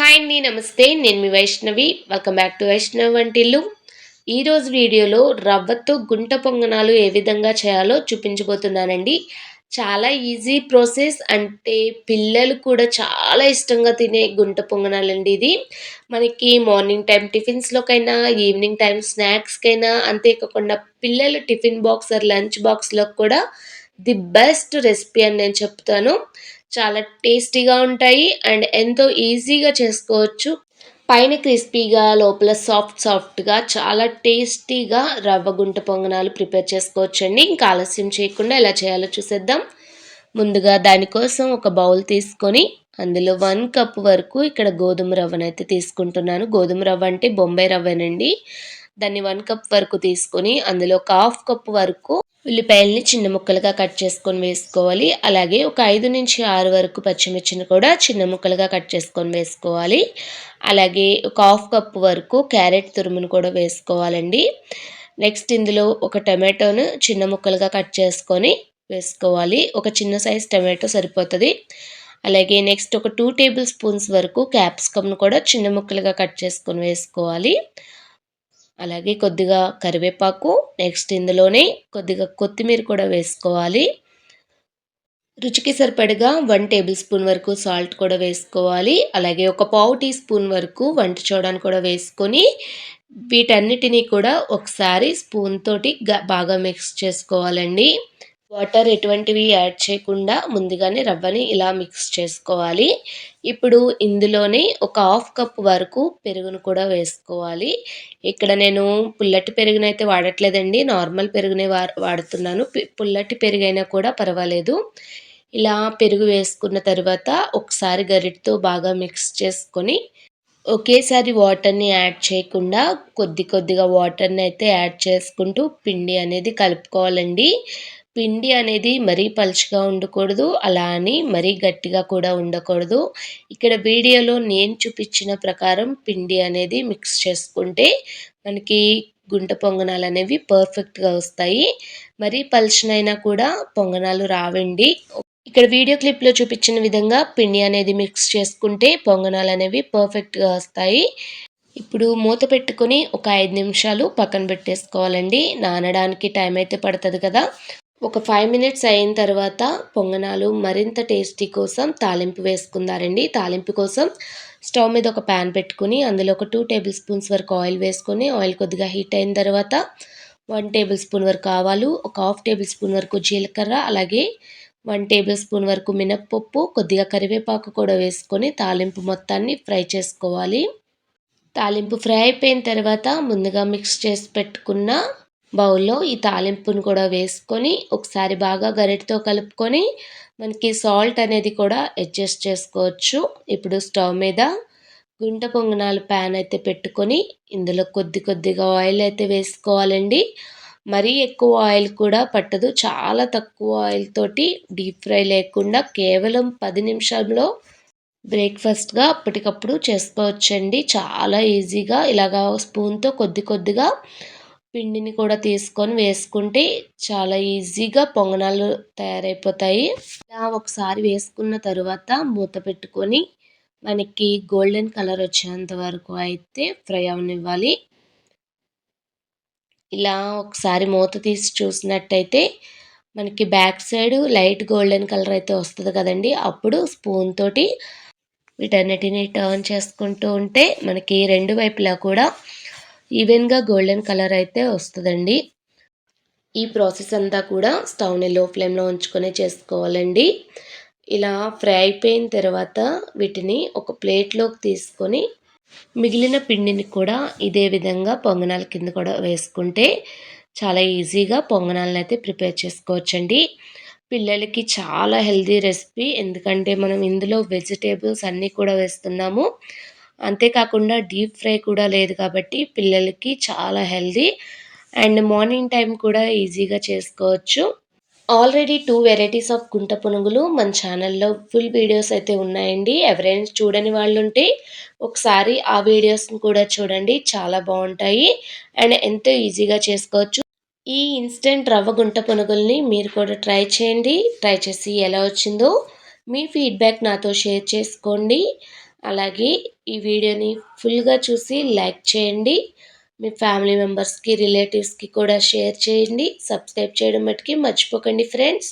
Hi అండి. నమస్తే. నేను మీ Vaishnavi. Welcome back to Vaishnavi Vantillu. ఈరోజు వీడియోలో రవ్వతో గుంట పొంగనాలు ఏ విధంగా చేయాలో చూపించబోతున్నానండి. చాలా ఈజీ ప్రాసెస్, అంటే పిల్లలు కూడా చాలా ఇష్టంగా తినే గుంట పొంగనాలండి ఇది. మనకి మార్నింగ్ టైం టిఫిన్స్‌లోకైనా, ఈవినింగ్ టైం స్నాక్స్‌కైనా, అంతేకాకుండా పిల్లల టిఫిన్ బాక్స్ ఆర్ లంచ్ బాక్స్‌లో కూడా ది బెస్ట్ రెసిపీ అని నేను చెప్తాను. చాలా టేస్టీగా ఉంటాయి అండ్ ఎంతో ఈజీగా చేసుకోవచ్చు. పైన క్రిస్పీగా, లోపల సాఫ్ట్‌గా చాలా టేస్టీగా రవ్వ గుంట పొంగనాలు ప్రిపేర్ చేసుకోవచ్చండి. ఇంకా ఆలస్యం చేయకుండా ఎలా చేయాలో చూసేద్దాం. ముందుగా దానికోసం ఒక బౌల్ తీసుకొని అందులో 1 కప్ వరకు ఇక్కడ గోధుమ రవ్వనైతే తీసుకుంటున్నాను. గోధుమ రవ్వ అంటే బొంబాయి రవ్వేనండి. దాన్ని 1 కప్ వరకు తీసుకొని అందులో ఒక హాఫ్ కప్ వరకు ఉల్లిపాయల్ని చిన్న ముక్కలుగా కట్ చేసుకొని వేసుకోవాలి. అలాగే ఒక 5-6 వరకు పచ్చిమిర్చిని కూడా చిన్న ముక్కలుగా కట్ చేసుకొని వేసుకోవాలి. అలాగే ఒక హాఫ్ కప్ వరకు క్యారెట్ తురుమును కూడా వేసుకోవాలండి. నెక్స్ట్ ఇందులో ఒక టమాటోను చిన్న ముక్కలుగా కట్ చేసుకొని వేసుకోవాలి. ఒక చిన్న సైజ్ టమాటో సరిపోతుంది. అలాగే నెక్స్ట్ ఒక 2 టేబుల్ స్పూన్స్ వరకు క్యాప్సికమ్‌ను కూడా చిన్న ముక్కలుగా కట్ చేసుకొని వేసుకోవాలి. అలాగే కొద్దిగా కరివేపాకు, నెక్స్ట్ ఇందులోనే కొద్దిగా కొత్తిమీర కూడా వేసుకోవాలి. రుచికి సరిపడగా 1 టేబుల్ స్పూన్ వరకు సాల్ట్ కూడా వేసుకోవాలి. అలాగే ఒక పావు టీ స్పూన్ వరకు వంట సోడాను కూడా వేసుకొని వీటన్నిటిని కూడా ఒకసారి స్పూన్ తోటి బాగా మిక్స్ చేసుకోవాలండి. వాటర్ ఎటువంటివి యాడ్ చేయకుండా ముందుగానే రవ్వని ఇలా మిక్స్ చేసుకోవాలి. ఇప్పుడు ఇందులోనే ఒక హాఫ్ కప్ వరకు పెరుగును కూడా వేసుకోవాలి. ఇక్కడ నేను పుల్లటి పెరుగునైతే వాడట్లేదండి. నార్మల్ పెరుగునే వాడుతున్నాను. పుల్లటి పెరుగైనా కూడా పర్వాలేదు. ఇలా పెరుగు వేసుకున్న తర్వాత ఒకసారి గరిటెతో బాగా మిక్స్ చేసుకొని ఒకేసారి వాటర్‌ని యాడ్ చేయకుండా కొద్దిగా వాటర్‌ని అయితే యాడ్ చేసుకుంటూ పిండి అనేది కలుపుకోవాలండి. పిండి అనేది మరీ పలుచగా ఉండకూడదు. అలా అని మరీ గట్టిగా కూడా ఉండకూడదు. ఇక్కడ వీడియోలో నేను చూపించిన ప్రకారం పిండి అనేది మిక్స్ చేసుకుంటే మనకి గుంట పొంగనాలనేవి పర్ఫెక్ట్‌గా వస్తాయి. మరీ పలుచనైనా కూడా పొంగనాలు రావండి. ఇక్కడ వీడియో క్లిప్‌లో చూపించిన విధంగా పిండి అనేది మిక్స్ చేసుకుంటే పొంగనాలనేవి పర్ఫెక్ట్‌గా వస్తాయి. ఇప్పుడు మూత పెట్టుకొని ఒక 5 నిమిషాలు పక్కన పెట్టేసుకోవాలండి. నానడానికి టైం అయితే పడతది కదా! ఒక 5 మినిట్స్ అయిన తర్వాత పొంగనాలు మరింత టేస్టీ కోసం తాలింపు వేసుకుందారండి. తాలింపు కోసం స్టవ్ మీద ఒక పాన్ పెట్టుకొని అందులో ఒక 2 టేబుల్ స్పూన్స్ వరకు ఆయిల్ వేసుకొని ఆయిల్ కొద్దిగా హీట్ అయిన తర్వాత 1 టేబుల్ స్పూన్ వరకు ఆవాలు, ఒక హాఫ్ టేబుల్ స్పూన్ వరకు జీలకర్ర, అలాగే 1 టేబుల్ స్పూన్ వరకు మినప్పప్పు, కొద్దిగా కరివేపాకు కూడా వేసుకొని తాలింపు మొత్తాన్ని ఫ్రై చేసుకోవాలి. తాలింపు ఫ్రై అయిపోయిన తర్వాత ముందుగా మిక్స్ చేసి పెట్టుకున్న బౌల్‌లో ఈ తాలింపును కూడా వేసుకొని ఒకసారి బాగా గరిటెతో కలుపుకొని మనకి సాల్ట్ అనేది కూడా అడ్జస్ట్ చేసుకోవచ్చు. ఇప్పుడు స్టవ్ మీద గుంట పొంగనాల ప్యాన్ అయితే పెట్టుకొని ఇందులో కొద్దిగా ఆయిల్ అయితే వేసుకోవాలండి. మరీ ఎక్కువ ఆయిల్ కూడా పట్టదు. చాలా తక్కువ ఆయిల్ తోటి డీప్ ఫ్రై లేకుండా కేవలం 10 నిమిషాల్లో బ్రేక్‌ఫాస్ట్‌గా అప్పటికప్పుడు చేసుకోవచ్చండి. చాలా ఈజీగా ఇలాగా స్పూన్‌తో కొద్దిగా పిండిని కూడా తీసుకొని వేసుకుంటే చాలా ఈజీగా పొంగనాలు తయారైపోతాయి. ఇలా ఒకసారి వేసుకున్న తరువాత మూత పెట్టుకొని మనకి గోల్డెన్ కలర్ వచ్చేంత వరకు అయితే ఫ్రై అవ్వనివ్వాలి. ఇలా ఒకసారి మూత తీసి చూసినట్టయితే మనకి back side light golden colour అయితే వస్తది కదండీ! అప్పుడు స్పూన్ తోటి వీటన్నిటిని టర్న్ చేసుకుంటూ ఉంటే మనకి 2 వైపులా కూడా ఈవెన్‌గా గోల్డెన్ కలర్ అయితే వస్తదండి. ఈ ప్రాసెస్ అంతా కూడా స్టవ్‌ని లో ఫ్లేమ్‌లో ఉంచుకొనే చేసుకోవాలండి. ఇలా ఫ్రై అయిపోయిన తర్వాత వీటిని ఒక ప్లేట్‌లోకి తీసుకొని మిగిలిన పిండిని కూడా ఇదే విధంగా పొంగనాల కింద కూడా వేసుకుంటే చాలా ఈజీగా పొంగనాలనైతే ప్రిపేర్ చేసుకోవచ్చండి. పిల్లలకి చాలా హెల్తీ రెసిపీ. ఎందుకంటే మనం ఇందులో వెజిటేబుల్స్ అన్నీ కూడా వేస్తున్నాము. అంతేకాకుండా డీప్ ఫ్రై కూడా లేదు కాబట్టి పిల్లలకి చాలా హెల్తీ అండ్ మార్నింగ్ టైం కూడా ఈజీగా చేసుకోవచ్చు. ఆల్రెడీ 2 వెరైటీస్ ఆఫ్ గుంట పునుగులు మన ఛానల్‌లో ఫుల్ వీడియోస్ అయితే ఉన్నాయండి. ఎవరైనా చూడని వాళ్ళుంటే ఒకసారి ఆ వీడియోస్‌ని కూడా చూడండి. చాలా బావుంటాయి అండ్ ఎంతో ఈజీగా చేసుకోవచ్చు. ఈ ఇన్‌స్టంట్ రవ్వ గుంట పునుగుల్ని మీరు కూడా ట్రై చేయండి. ట్రై చేసి ఎలా వచ్చిందో మీ ఫీడ్‌బ్యాక్ నాతో షేర్ చేసుకోండి. అలాగే ఈ వీడియోని ఫుల్గా చూసి లైక్ చేయండి. మీ ఫ్యామిలీ మెంబర్స్కి రిలేటివ్స్కి కూడా షేర్ చేయండి. సబ్స్క్రైబ్ చేయడం మట్టుకి మర్చిపోకండి ఫ్రెండ్స్.